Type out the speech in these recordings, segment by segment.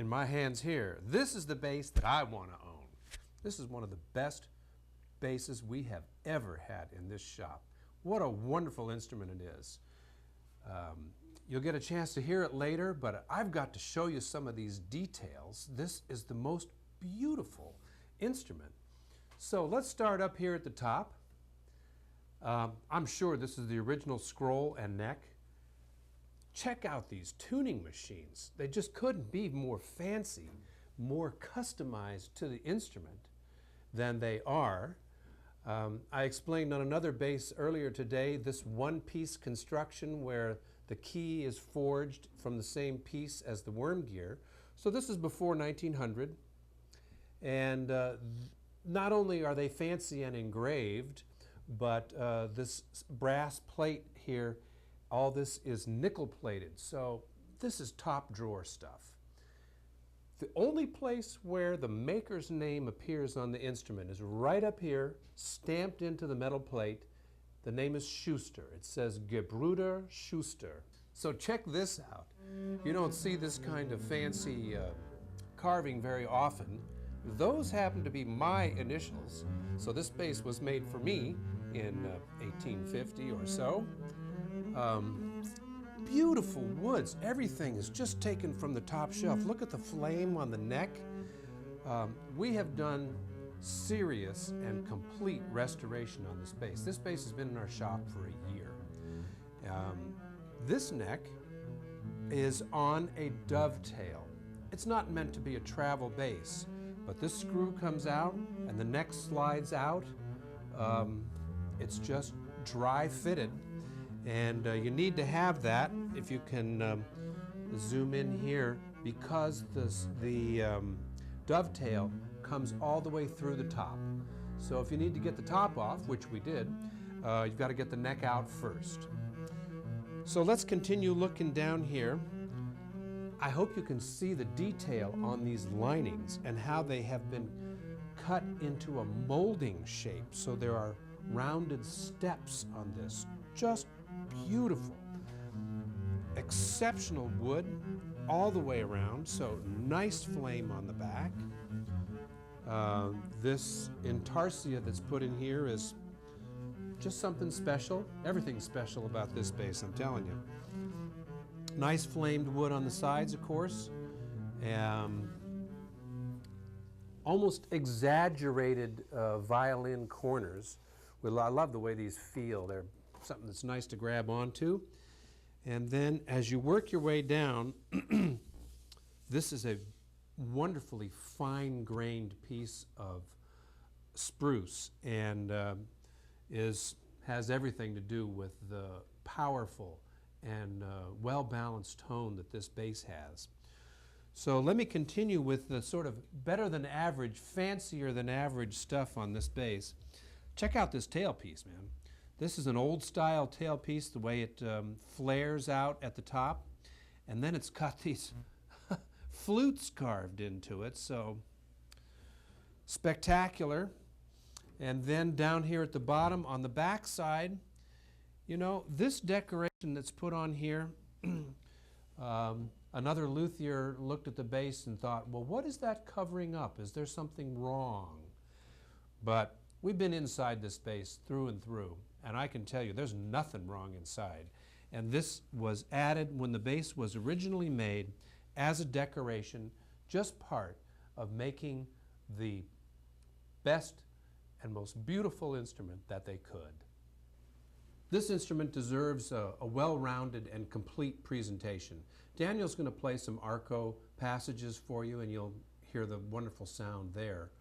in my hands here, this is the bass that I want to own. This is one of the best basses we have ever had in this shop. What a wonderful instrument it is. You'll get a chance to hear it later, but I've got to show you some of these details. This is the most beautiful instrument. So let's start up here at the top. I'm sure this is the original scroll and neck. Check out these tuning machines. They just couldn't be more fancy, more customized to the instrument than they are. I explained on another bass earlier today this one-piece construction where the key is forged from the same piece as the worm gear. So this is before 1900. And not only are they fancy and engraved, but this brass plate here, all this is nickel plated. So this is top drawer stuff. The only place where the maker's name appears on the instrument is right up here, stamped into the metal plate. The name is Schuster. It says Gebrüder Schuster. So check this out. You don't see this kind of fancy carving very often. Those happen to be my initials. So this bass was made for me in 1850 or so. Beautiful woods. Everything is just taken from the top shelf. Look at the flame on the neck. We have done serious and complete restoration on this bass. This bass has been in our shop for a year. This neck is on a dovetail. It's not meant to be a travel bass, but this screw comes out and the neck slides out. It's just dry fitted, and you need to have that. If you can zoom in here, because the dovetail comes all the way through the top. So if you need to get the top off, which we did, you've got to get the neck out first. So let's continue looking down here. I hope you can see the detail on these linings and how they have been cut into a molding shape. So there are rounded steps on this. Just beautiful. Exceptional wood all the way around, so nice flame on the back. This intarsia that's put in here is just something special. Everything's special about this bass, I'm telling you. Nice flamed wood on the sides, of course. Almost exaggerated violin corners. I love the way these feel. They're something that's nice to grab onto. And then as you work your way down, this is a wonderfully fine-grained piece of spruce, and has everything to do with the powerful and well-balanced tone that this bass has. So let me continue with the sort of better than average, fancier than average stuff on this bass. Check out this tailpiece, man. This is an old style tailpiece, the way it flares out at the top, and then it's got these flutes carved into it, so spectacular. And then down here at the bottom on the back side, you know, this decoration that's put on here, another luthier looked at the bass and thought, well, what is that covering up? Is there something wrong? But we've been inside this bass through and through, and I can tell you there's nothing wrong inside. And this was added when the bass was originally made as a decoration, just part of making the best and most beautiful instrument that they could. This instrument deserves a well-rounded and complete presentation. Daniel's going to play some arco passages for you, and you'll hear the wonderful sound there.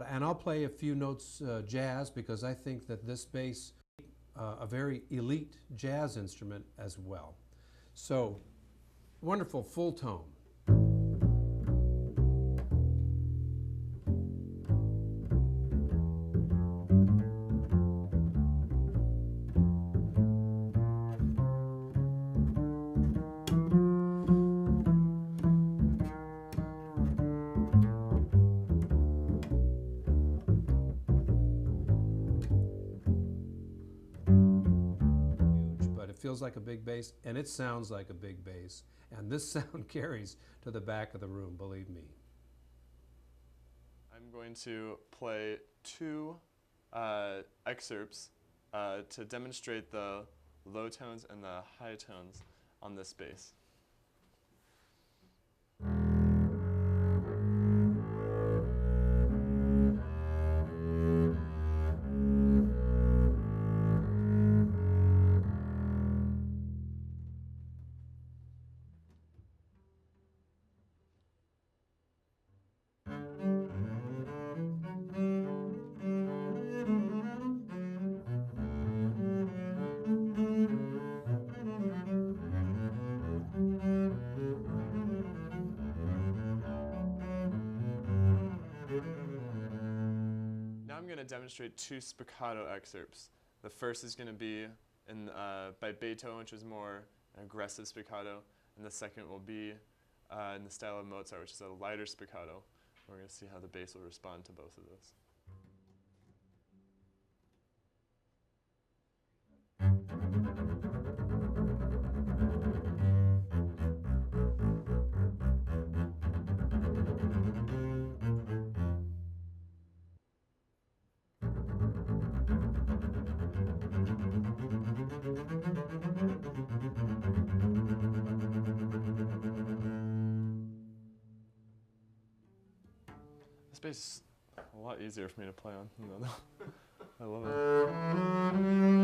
And I'll play a few notes jazz, because I think that this bass is a very elite jazz instrument as well. So, wonderful full tone. feels like a big bass, and it sounds like a big bass. And this sound carries to the back of the room, believe me. I'm going to play two excerpts to demonstrate the low tones and the high tones on this bass. Now I'm going to demonstrate two spiccato excerpts. The first is going to be by Beethoven, which is more an aggressive spiccato, and the second will be in the style of Mozart, which is a lighter spiccato. We're going to see how the bass will respond to both of those. This bass is a lot easier for me to play on. I love it.